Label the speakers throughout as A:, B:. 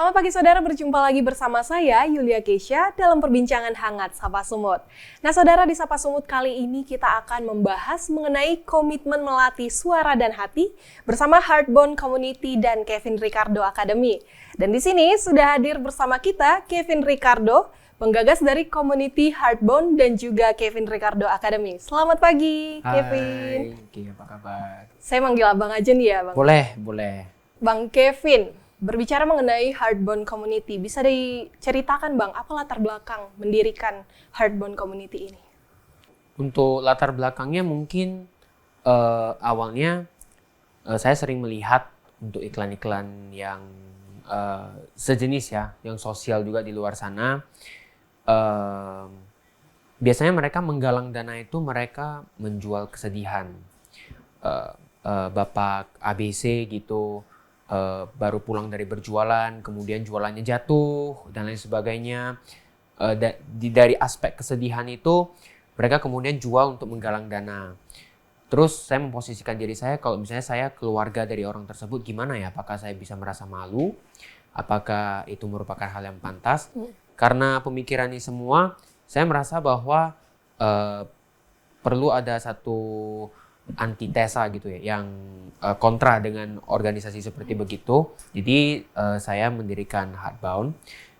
A: Selamat pagi saudara, berjumpa lagi bersama saya Yulia Keisha dalam perbincangan hangat Sapa Sumut. Nah saudara, di Sapa Sumut kali ini kita akan membahas mengenai komitmen melatih suara dan hati bersama Heartbone Community dan Kevin Ricardo Academy. Dan di sini sudah hadir bersama kita Kevin Ricardo, penggagas dari Community Heartbone dan juga Kevin Ricardo Academy. Selamat pagi, Kevin.
B: Hai, apa kabar?
A: Saya manggil abang aja nih ya, Bang.
B: Boleh.
A: Bang Kevin, berbicara mengenai Heartbone Community, bisa diceritakan Bang, apa latar belakang mendirikan Heartbone Community ini?
B: Untuk latar belakangnya mungkin awalnya saya sering melihat untuk iklan-iklan yang sejenis ya, yang sosial juga di luar sana. Biasanya mereka menggalang dana itu mereka menjual kesedihan. Bapak ABC gitu baru pulang dari berjualan, kemudian jualannya jatuh dan lain sebagainya. Dari aspek kesedihan itu mereka kemudian jual untuk menggalang dana. Terus saya memposisikan diri saya, kalau misalnya saya keluarga dari orang tersebut, gimana ya? Apakah saya bisa merasa malu? Apakah itu merupakan hal yang pantas? Karena pemikiran ini semua, saya merasa bahwa perlu ada satu antitesa gitu ya, yang kontra dengan organisasi seperti begitu. Jadi saya mendirikan Heartbone,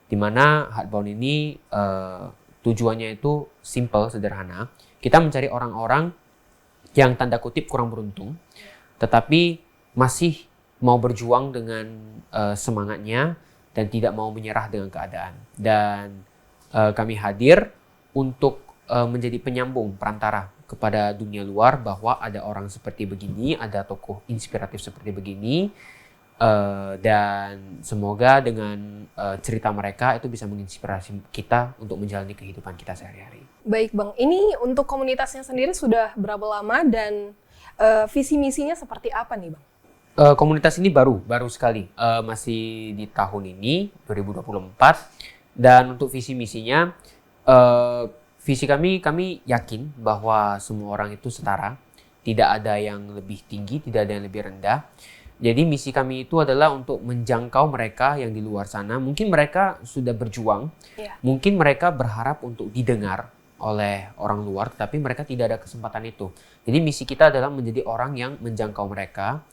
B: di mana Heartbone ini tujuannya itu simple, sederhana. Kita mencari orang-orang yang tanda kutip kurang beruntung, tetapi masih mau berjuang dengan semangatnya dan tidak mau menyerah dengan keadaan. Dan kami hadir untuk menjadi penyambung perantara kepada dunia luar bahwa ada orang seperti begini, ada tokoh inspiratif seperti begini, dan semoga dengan cerita mereka itu bisa menginspirasi kita untuk menjalani kehidupan kita sehari-hari.
A: Baik Bang, ini untuk komunitasnya sendiri sudah berapa lama dan visi misinya seperti apa nih Bang?
B: Komunitas ini baru sekali, masih di tahun ini 2024, dan untuk visi misinya visi kami yakin bahwa semua orang itu setara, tidak ada yang lebih tinggi, tidak ada yang lebih rendah. Jadi misi kami itu adalah untuk menjangkau mereka yang di luar sana. Mungkin mereka sudah berjuang, mungkin mereka berharap untuk didengar oleh orang luar, tapi mereka tidak ada kesempatan itu. Jadi misi kita adalah menjadi orang yang menjangkau mereka,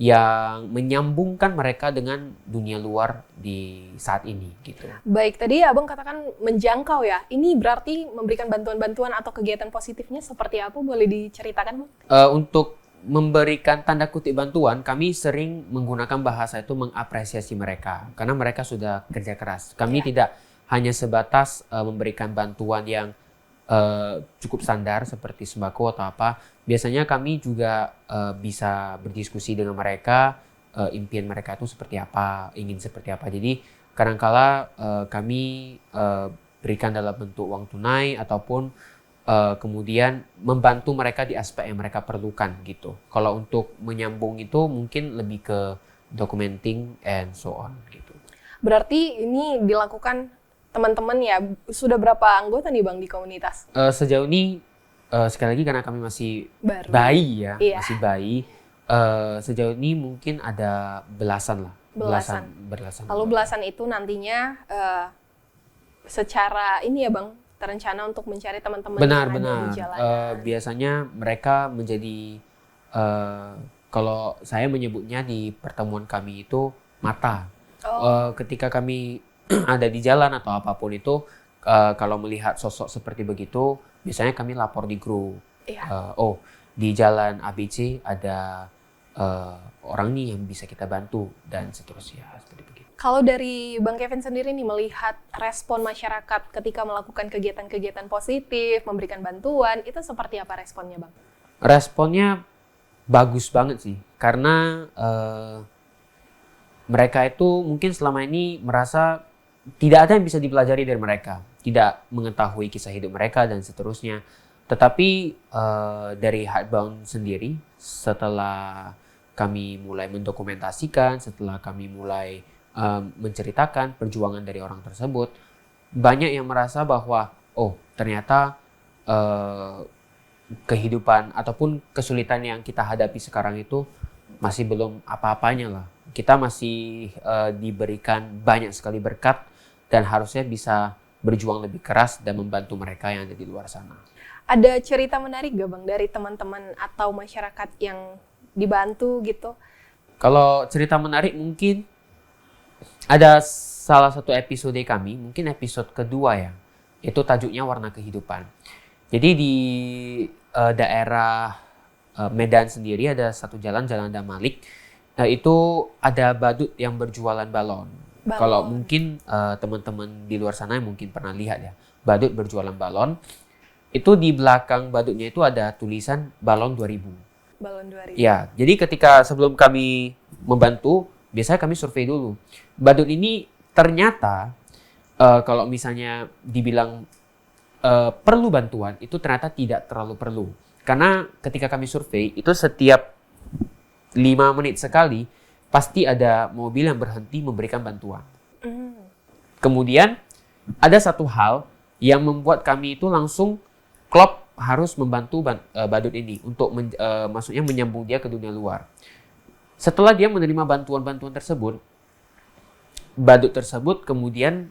B: yang menyambungkan mereka dengan dunia luar di saat ini gitu.
A: Baik, tadi Abang katakan menjangkau ya. Ini berarti memberikan bantuan-bantuan atau kegiatan positifnya seperti apa? Boleh diceritakan Bang?
B: Untuk memberikan tanda kutip bantuan, kami sering menggunakan bahasa itu mengapresiasi mereka karena mereka sudah kerja keras. Kami tidak hanya sebatas memberikan bantuan yang cukup standar seperti sembako atau apa. Biasanya kami juga bisa berdiskusi dengan mereka, impian mereka itu seperti apa, ingin seperti apa. Jadi kadangkala kami berikan dalam bentuk uang tunai ataupun kemudian membantu mereka di aspek yang mereka perlukan gitu. Kalau untuk menyambung itu mungkin lebih ke documenting and so on gitu.
A: Berarti ini dilakukan teman-teman ya. Sudah berapa anggota nih Bang di komunitas?
B: Sejauh ini sekali lagi karena kami masih
A: Baru.
B: bayi ya,
A: Iya.
B: masih bayi. Sejauh ini mungkin ada belasan lah. Belasan.
A: Lalu belasan itu nantinya secara ini ya Bang, terencana untuk mencari teman-teman yang ada di jalanan.
B: Biasanya mereka menjadi, kalau saya menyebutnya di pertemuan kami itu mata. Ketika kami ada di jalan atau apapun itu, kalau melihat sosok seperti begitu, biasanya kami lapor di grup. Di jalan ABC ada orang nih yang bisa kita bantu dan seterusnya seperti begitu.
A: Kalau dari Bang Kevin sendiri nih melihat respon masyarakat ketika melakukan kegiatan-kegiatan positif, memberikan bantuan, itu seperti apa responnya Bang?
B: Responnya bagus banget sih, karena mereka itu mungkin selama ini merasa tidak ada yang bisa dipelajari dari mereka, tidak mengetahui kisah hidup mereka dan seterusnya. Tetapi dari Heartbone sendiri, setelah kami mulai mendokumentasikan, setelah kami mulai menceritakan perjuangan dari orang tersebut, banyak yang merasa bahwa ternyata kehidupan ataupun kesulitan yang kita hadapi sekarang itu masih belum apa-apanya lah kita masih diberikan banyak sekali berkat dan harusnya bisa berjuang lebih keras dan membantu mereka yang ada di luar sana.
A: Ada cerita menarik gak Bang dari teman-teman atau masyarakat yang dibantu gitu?
B: Kalau cerita menarik mungkin ada salah satu episode kami, mungkin episode kedua ya, itu tajuknya Warna Kehidupan. Jadi di daerah Medan sendiri ada satu jalan Damalik, itu ada badut yang berjualan balon. Kalau mungkin teman-teman di luar sana mungkin pernah lihat ya, badut berjualan balon. Itu di belakang badutnya itu ada tulisan balon 2000.
A: Balon 2000.
B: Ya, jadi ketika sebelum kami membantu, biasanya kami survei dulu. Badut ini ternyata kalau misalnya dibilang perlu bantuan, itu ternyata tidak terlalu perlu. Karena ketika kami survei, itu setiap 5 menit sekali, pasti ada mobil yang berhenti memberikan bantuan. Kemudian, ada satu hal yang membuat kami itu langsung klop harus membantu badut ini untuk maksudnya menyambung dia ke dunia luar. Setelah dia menerima bantuan-bantuan tersebut, badut tersebut kemudian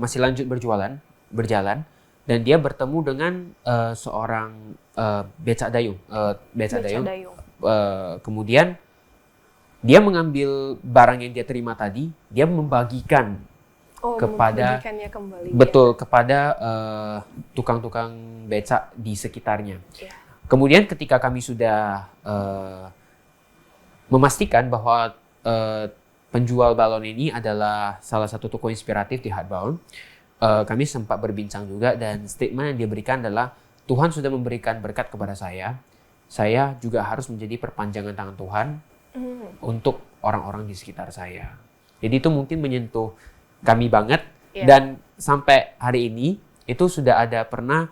B: masih lanjut berjalan, dan dia bertemu dengan seorang becak dayung. Kemudian dia mengambil barang yang dia terima tadi, dia membagikan kepada
A: kembali,
B: kepada tukang-tukang becak di sekitarnya.
A: Yeah.
B: Kemudian ketika kami sudah memastikan bahwa penjual balon ini adalah salah satu toko inspiratif di Heartbound, kami sempat berbincang juga, dan statement yang dia berikan adalah, Tuhan sudah memberikan berkat kepada saya juga harus menjadi perpanjangan tangan Tuhan untuk orang-orang di sekitar saya. Jadi itu mungkin menyentuh kami banget, dan sampai hari ini itu sudah ada pernah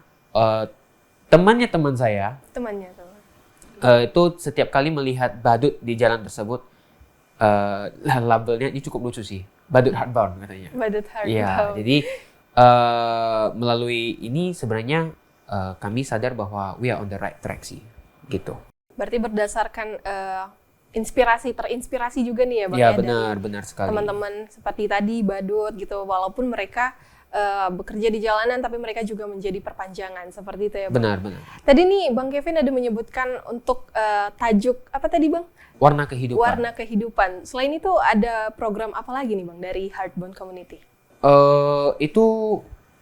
B: temannya teman saya, itu setiap kali melihat badut di jalan tersebut, labelnya ini cukup lucu sih, badut Heartbound katanya.
A: Badut Heartbound.
B: Ya, jadi melalui ini sebenarnya kami sadar bahwa we are on the right track sih, gitu.
A: Berarti berdasarkan terinspirasi juga nih ya Bang
B: ya? Benar sekali.
A: Teman-teman seperti tadi badut gitu, walaupun mereka bekerja di jalanan, tapi mereka juga menjadi perpanjangan seperti itu ya Bang.
B: Benar.
A: Tadi nih Bang Kevin ada menyebutkan untuk tajuk apa tadi Bang?
B: Warna Kehidupan.
A: Warna Kehidupan. Selain itu ada program apa lagi nih Bang dari Heartbound Community?
B: Itu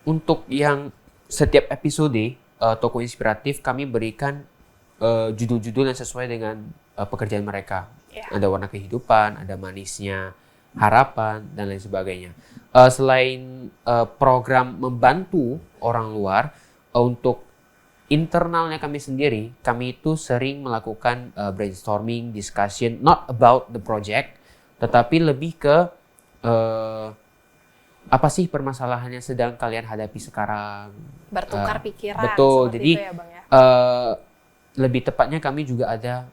B: untuk yang setiap episode toko inspiratif kami berikan judul-judul yang sesuai dengan pekerjaan mereka. Ada Warna Kehidupan, ada Manisnya Harapan, dan lain sebagainya. Selain program membantu orang luar, untuk internalnya kami sendiri, kami itu sering melakukan brainstorming, discussion, not about the project, tetapi lebih ke apa sih permasalahan yang sedang kalian hadapi sekarang.
A: Bertukar pikiran.
B: Betul, jadi
A: itu ya, Bang, ya?
B: Lebih tepatnya kami juga ada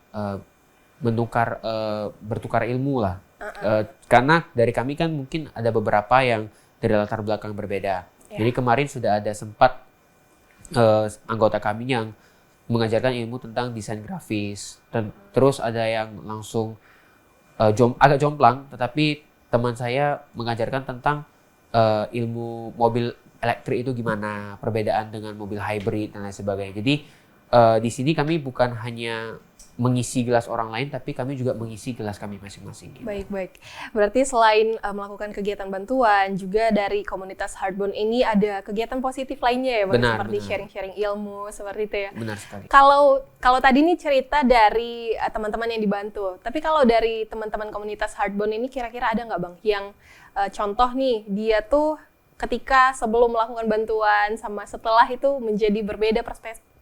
B: bertukar ilmu lah. Karena dari kami kan mungkin ada beberapa yang dari latar belakang berbeda. Jadi kemarin sudah ada sempat anggota kami yang mengajarkan ilmu tentang desain grafis. Dan terus ada yang langsung agak jomplang, tetapi teman saya mengajarkan tentang ilmu mobil elektrik itu gimana, perbedaan dengan mobil hybrid dan lain sebagainya. Jadi di sini kami bukan hanya mengisi gelas orang lain, tapi kami juga mengisi gelas kami masing-masing. Gitu.
A: Baik. Berarti selain melakukan kegiatan bantuan, juga dari komunitas Heartbound ini ada kegiatan positif lainnya ya, Bang? Seperti sharing-sharing ilmu, seperti itu ya.
B: Benar sekali.
A: Kalau tadi ini cerita dari teman-teman yang dibantu, tapi kalau dari teman-teman komunitas Heartbound ini kira-kira ada nggak Bang yang contoh nih, dia tuh ketika sebelum melakukan bantuan sama setelah itu menjadi berbeda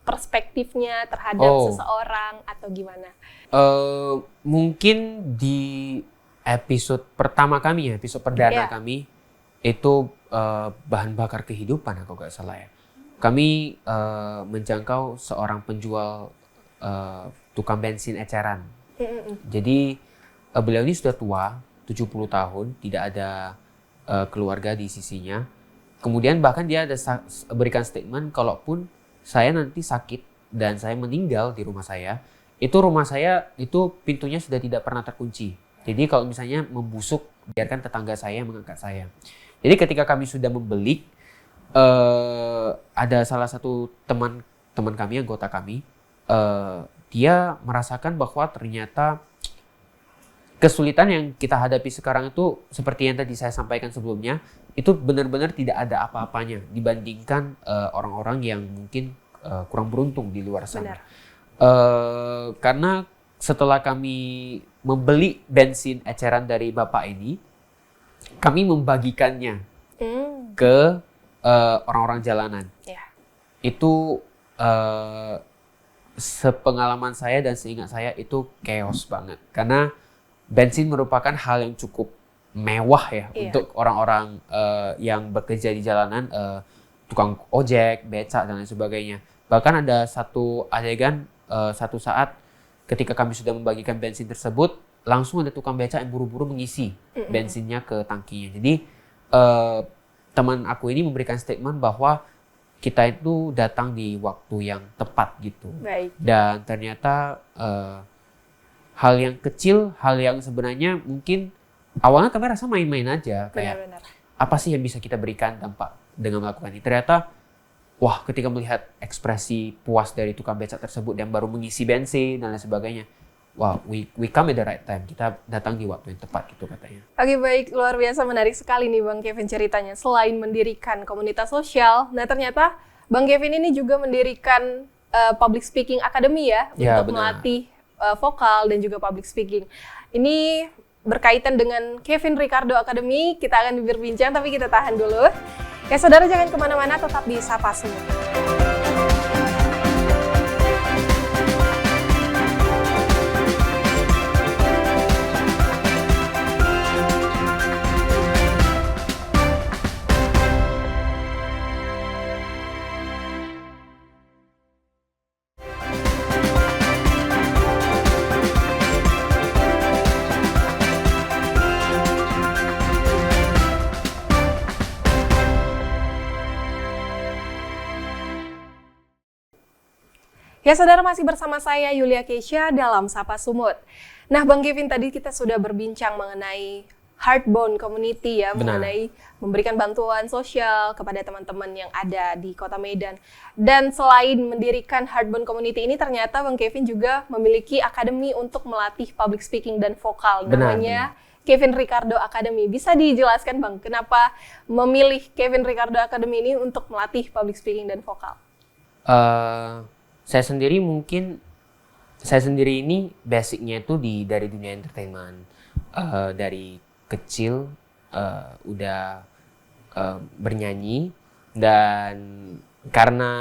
A: perspektifnya terhadap seseorang atau gimana?
B: Mungkin di episode pertama kami ya, episode perdana kami itu bahan bakar kehidupan aku nggak salah ya. Kami menjangkau seorang penjual tukang bensin eceran. Jadi beliau ini sudah tua, 70 tahun, tidak ada keluarga di sisinya. Kemudian bahkan dia ada berikan statement, kalaupun saya nanti sakit dan saya meninggal di rumah saya itu pintunya sudah tidak pernah terkunci. Jadi kalau misalnya membusuk, biarkan tetangga saya yang mengangkat saya. Jadi ketika kami sudah membeli, ada salah satu teman kami, anggota kami, dia merasakan bahwa ternyata kesulitan yang kita hadapi sekarang itu seperti yang tadi saya sampaikan sebelumnya, itu benar-benar tidak ada apa-apanya dibandingkan orang-orang yang mungkin kurang beruntung di luar sana. Karena setelah kami membeli bensin eceran dari bapak ini, kami membagikannya ke orang-orang jalanan. Itu sepengalaman saya dan seingat saya itu chaos banget. Karena bensin merupakan hal yang cukup mewah ya untuk orang-orang yang bekerja di jalanan, tukang ojek, becak dan lain sebagainya. Bahkan ada satu adegan, satu saat ketika kami sudah membagikan bensin tersebut, langsung ada tukang becak yang buru-buru mengisi bensinnya ke tangkinya. Jadi teman aku ini memberikan statement bahwa kita itu datang di waktu yang tepat gitu.
A: Baik.
B: Dan ternyata hal yang kecil, hal yang sebenarnya mungkin awalnya kami rasa main-main aja. Kayak apa sih yang bisa kita berikan dampak dengan melakukan ini. Ternyata wah, ketika melihat ekspresi puas dari tukang becak tersebut yang baru mengisi bensin dan lain sebagainya, wah, we come at the right time. Kita datang di waktu yang tepat gitu katanya.
A: Oke, baik, luar biasa menarik sekali nih Bang Kevin ceritanya. Selain mendirikan komunitas sosial, nah ternyata Bang Kevin ini juga mendirikan Public Speaking Academy ya untuk melatih vokal dan juga public speaking. Ini berkaitan dengan Kevin Ricardo Academy. Kita akan berbincang, tapi kita tahan dulu. Ya saudara, jangan kemana-mana, tetap di Sapa Sumut. Ya saudara, masih bersama saya Yulia Keisha dalam Sapa Sumut. Nah Bang Kevin, tadi kita sudah berbincang mengenai Heartbone Community ya, mengenai memberikan bantuan sosial kepada teman-teman yang ada di Kota Medan. Dan selain mendirikan Heartbone Community ini, ternyata Bang Kevin juga memiliki akademi untuk melatih public speaking dan vokal. Namanya Kevin Ricardo Academy. Bisa dijelaskan Bang, kenapa memilih Kevin Ricardo Academy ini untuk melatih public speaking dan vokal?
B: Saya sendiri ini basicnya itu dari dunia entertainment. Dari kecil udah bernyanyi, dan karena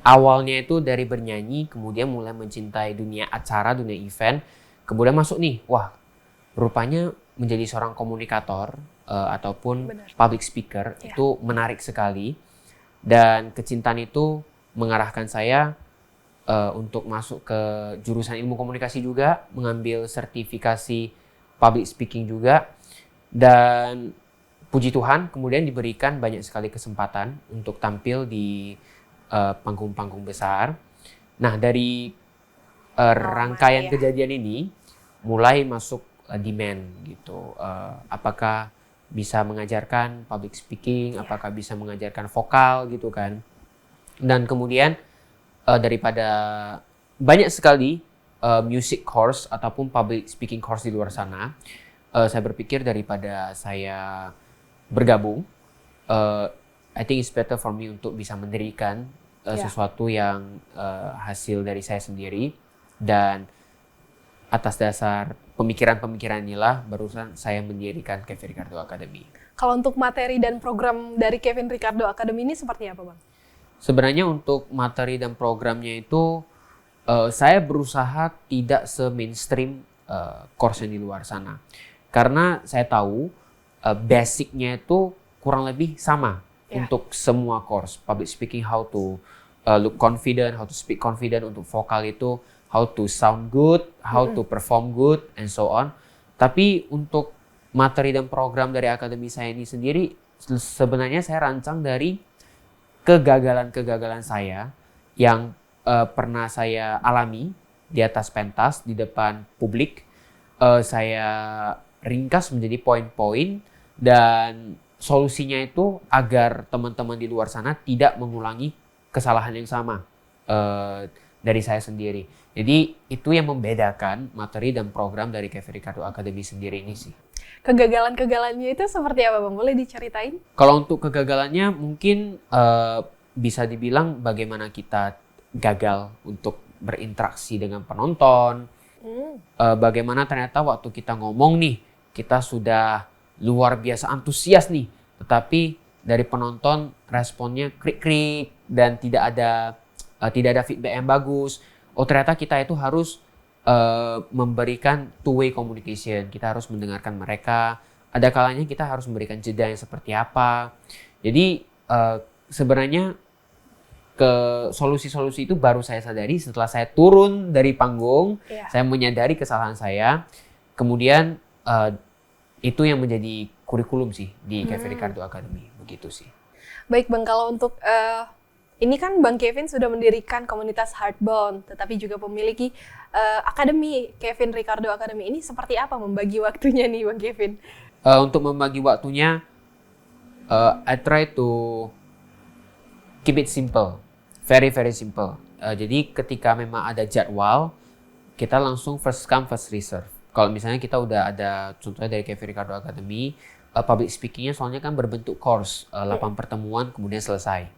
B: awalnya itu dari bernyanyi kemudian mulai mencintai dunia acara, dunia event, kemudian masuk nih, wah rupanya menjadi seorang komunikator ataupun public speaker itu menarik sekali, dan kecintaan itu mengarahkan saya untuk masuk ke jurusan ilmu komunikasi juga, mengambil sertifikasi public speaking juga, dan puji Tuhan kemudian diberikan banyak sekali kesempatan untuk tampil di panggung-panggung besar. Nah dari rangkaian kejadian ini mulai masuk demand gitu, apakah bisa mengajarkan public speaking, apakah bisa mengajarkan vokal gitu kan. Dan kemudian daripada banyak sekali music course ataupun public speaking course di luar sana, saya berpikir daripada saya bergabung, I think it's better for me untuk bisa mendirikan sesuatu yang hasil dari saya sendiri, dan atas dasar pemikiran-pemikiran inilah barusan saya mendirikan Kevin Ricardo Academy.
A: Kalau untuk materi dan program dari Kevin Ricardo Academy ini seperti apa Bang?
B: Sebenarnya untuk materi dan programnya itu saya berusaha tidak se-mainstream course yang di luar sana. Karena saya tahu basicnya itu kurang lebih sama untuk semua course. Public speaking, how to look confident, how to speak confident. Untuk vokal itu how to sound good, how to perform good, and so on. Tapi untuk materi dan program dari akademi saya ini sendiri, sebenarnya saya rancang dari kegagalan-kegagalan saya yang pernah saya alami di atas pentas, di depan publik, saya ringkas menjadi poin-poin dan solusinya itu agar teman-teman di luar sana tidak mengulangi kesalahan yang sama dari saya sendiri. Jadi itu yang membedakan materi dan program dari Kevin Ricardo Academy sendiri ini sih.
A: Kegagalan-kegagalannya itu seperti apa Bang? Boleh diceritain?
B: Kalau untuk kegagalannya mungkin bisa dibilang bagaimana kita gagal untuk berinteraksi dengan penonton. Bagaimana ternyata waktu kita ngomong nih, kita sudah luar biasa antusias nih, tetapi dari penonton responnya krik-krik dan tidak ada feedback yang bagus. Oh ternyata kita itu harus memberikan two-way communication. Kita harus mendengarkan mereka. Ada kalanya kita harus memberikan jeda yang seperti apa. Jadi sebenarnya ke solusi-solusi itu baru saya sadari setelah saya turun dari panggung. Saya menyadari kesalahan saya. Kemudian itu yang menjadi kurikulum sih di Kevin Ricardo Academy. Begitu sih.
A: Baik Bang, kalau untuk ini kan Bang Kevin sudah mendirikan komunitas Heartbound, tetapi juga memiliki akademi Kevin Ricardo Academy. Ini seperti apa membagi waktunya nih Bang Kevin?
B: Untuk membagi waktunya, I try to keep it simple, very simple. Jadi ketika memang ada jadwal, kita langsung first come first reserve. Kalau misalnya kita udah ada contohnya dari Kevin Ricardo Academy, public speakingnya soalnya kan berbentuk course, 8 pertemuan kemudian selesai.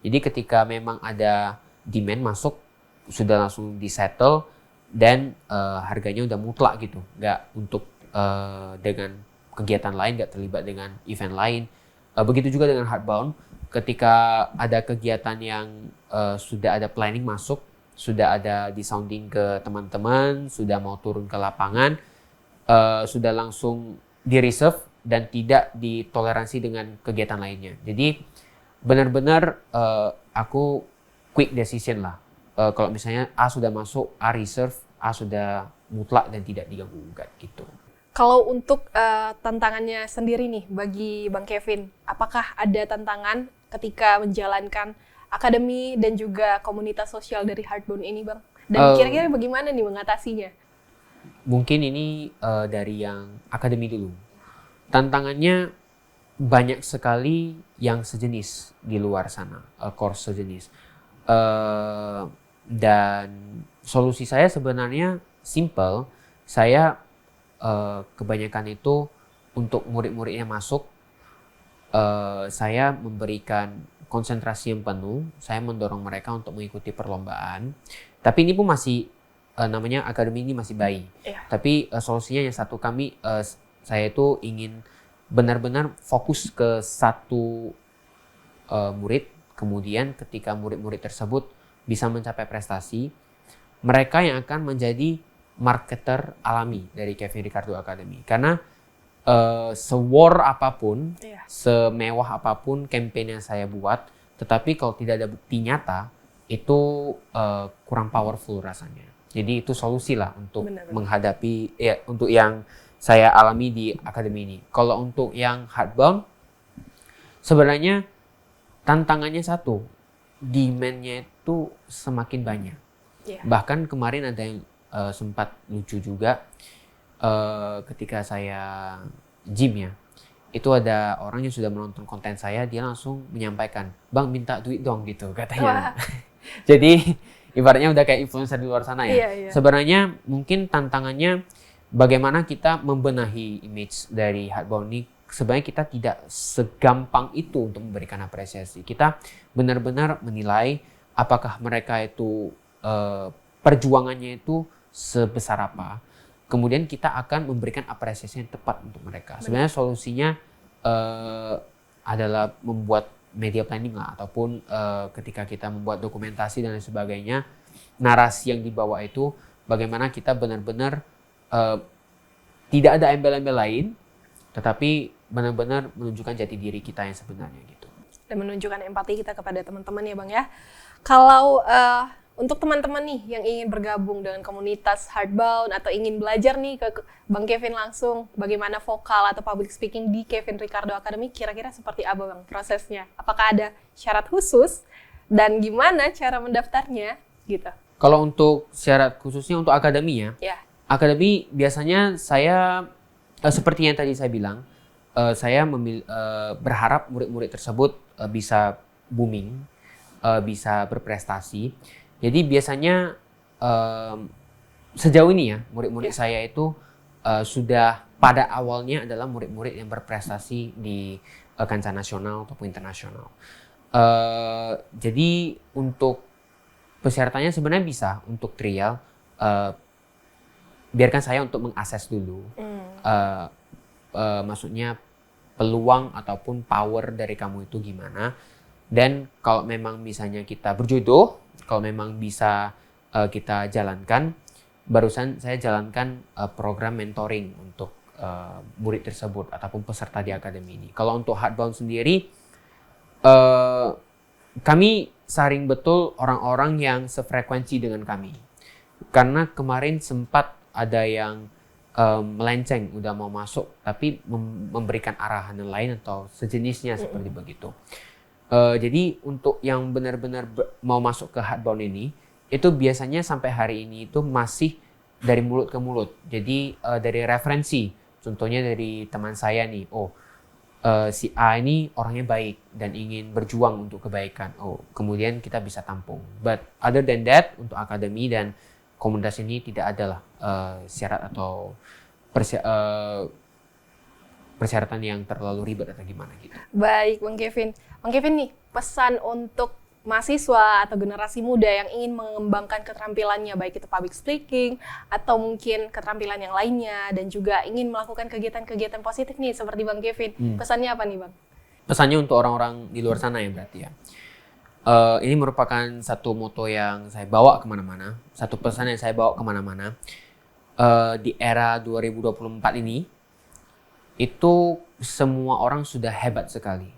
B: Jadi ketika memang ada demand masuk, sudah langsung disettle dan harganya udah mutlak gitu, nggak untuk dengan kegiatan lain, nggak terlibat dengan event lain. Begitu juga dengan Heartbound, ketika ada kegiatan yang sudah ada planning masuk, sudah ada disounding ke teman-teman, sudah mau turun ke lapangan, sudah langsung di-reserve dan tidak ditoleransi dengan kegiatan lainnya. Jadi benar-benar aku quick decision lah. Kalau misalnya A sudah masuk, A reserve, A sudah mutlak dan tidak diganggu-gugat gitu.
A: Kalau untuk tantangannya sendiri nih bagi Bang Kevin, apakah ada tantangan ketika menjalankan akademi dan juga komunitas sosial dari Heartbound ini Bang? Dan kira-kira bagaimana nih mengatasinya?
B: Mungkin ini dari yang akademi dulu. Tantangannya banyak sekali yang sejenis di luar sana, course sejenis. Dan solusi saya sebenarnya simple. Saya kebanyakan itu untuk murid-muridnya masuk, saya memberikan konsentrasi yang penuh. Saya mendorong mereka untuk mengikuti perlombaan. Tapi ini pun masih namanya akademi ini masih bayi. Tapi solusinya yang satu saya itu ingin benar-benar fokus ke satu murid. Kemudian ketika murid-murid tersebut bisa mencapai prestasi, mereka yang akan menjadi marketer alami dari Kevin Ricardo Academy. Karena se-war apapun, semewah apapun campaign yang saya buat, tetapi kalau tidak ada bukti nyata, itu kurang powerful rasanya. Jadi itu solusi lah untuk menghadapi, untuk yang saya alami di akademi ini. Kalau untuk yang Heartbound, sebenarnya tantangannya satu, demand-nya itu semakin banyak. Bahkan kemarin ada yang sempat lucu juga, ketika saya gym ya, itu ada orang yang sudah menonton konten saya, dia langsung menyampaikan, "Bang, minta duit dong," gitu katanya. Jadi ibaratnya udah kayak influencer di luar sana ya. Sebenarnya mungkin tantangannya bagaimana kita membenahi image dari Heartbound ini. Sebenarnya kita tidak segampang itu untuk memberikan apresiasi. Kita benar-benar menilai apakah mereka itu perjuangannya itu sebesar apa. Kemudian kita akan memberikan apresiasi yang tepat untuk mereka. Sebenarnya solusinya adalah membuat media planning lah, ataupun ketika kita membuat dokumentasi dan lain sebagainya, narasi yang dibawa itu bagaimana kita benar-benar tidak ada embel-embel lain, tetapi benar-benar menunjukkan jati diri kita yang sebenarnya gitu.
A: Dan menunjukkan empati kita kepada teman-teman ya Bang ya. Kalau untuk teman-teman nih yang ingin bergabung dengan komunitas Heartbound atau ingin belajar nih ke Bang Kevin langsung bagaimana vokal atau public speaking di Kevin Ricardo Academy, kira-kira seperti apa Bang prosesnya? Apakah ada syarat khusus dan gimana cara mendaftarnya gitu?
B: Kalau untuk syarat khususnya untuk akademi ya, Akademi biasanya saya seperti yang tadi saya bilang, saya berharap murid-murid tersebut bisa booming, bisa berprestasi. Jadi biasanya sejauh ini ya murid-murid saya itu sudah pada awalnya adalah murid-murid yang berprestasi di kancah nasional ataupun internasional. Jadi untuk persyaratannya sebenarnya bisa untuk trial. Biarkan saya untuk mengakses dulu. Maksudnya peluang ataupun power dari kamu itu gimana. Dan kalau memang misalnya kita berjodoh, kalau memang bisa kita jalankan, barusan saya jalankan program mentoring untuk murid tersebut ataupun peserta di akademi ini. Kalau untuk Heartbound sendiri, kami saring betul orang-orang yang sefrekuensi dengan kami. Karena kemarin sempat ada yang melenceng, udah mau masuk, tapi memberikan arahan yang lain atau sejenisnya seperti begitu. Jadi untuk yang benar-benar mau masuk ke Heartbound ini, itu biasanya sampai hari ini itu masih dari mulut ke mulut. Jadi dari referensi, contohnya dari teman saya nih, si A ini orangnya baik dan ingin berjuang untuk kebaikan. Kemudian kita bisa tampung. But other than that, untuk akademi dan komunitas ini tidak adalah syarat atau persyaratan yang terlalu ribet atau gimana gitu.
A: Baik, Bang Kevin. Bang Kevin nih, pesan untuk mahasiswa atau generasi muda yang ingin mengembangkan keterampilannya, baik itu public speaking atau mungkin keterampilan yang lainnya, dan juga ingin melakukan kegiatan-kegiatan positif nih seperti Bang Kevin. Pesannya apa nih Bang? Pesannya
B: untuk orang-orang di luar sana ya berarti ya. Ini merupakan satu moto yang saya bawa kemana-mana, satu pesan yang saya bawa kemana-mana. Di era 2024 ini, itu semua orang sudah hebat sekali.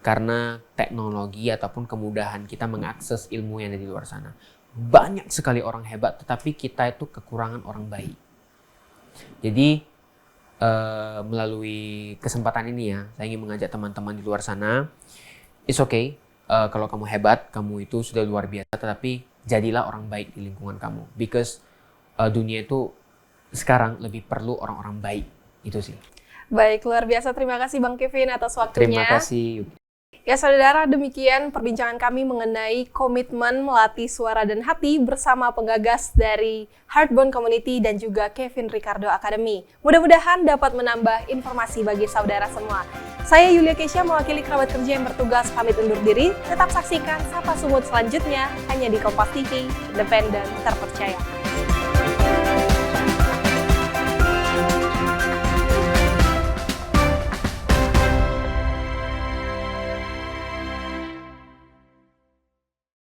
B: Karena teknologi ataupun kemudahan kita mengakses ilmu yang ada di luar sana. Banyak sekali orang hebat, tetapi kita itu kekurangan orang baik. Jadi melalui kesempatan ini ya, saya ingin mengajak teman-teman di luar sana, it's okay, kalau kamu hebat, kamu itu sudah luar biasa, tetapi jadilah orang baik di lingkungan kamu. Because dunia itu sekarang lebih perlu orang-orang baik, itu sih.
A: Baik, luar biasa. Terima kasih Bang Kevin atas waktunya.
B: Terima kasih.
A: Ya saudara, demikian perbincangan kami mengenai komitmen melatih suara dan hati bersama penggagas dari Heartbound Community dan juga Kevin Ricardo Academy. Mudah-mudahan dapat menambah informasi bagi saudara semua. Saya Yulia Kesha mewakili kerabat kerja yang bertugas pamit undur diri. Tetap saksikan Sapa Sumut selanjutnya hanya di Kompas TV, independen, terpercaya.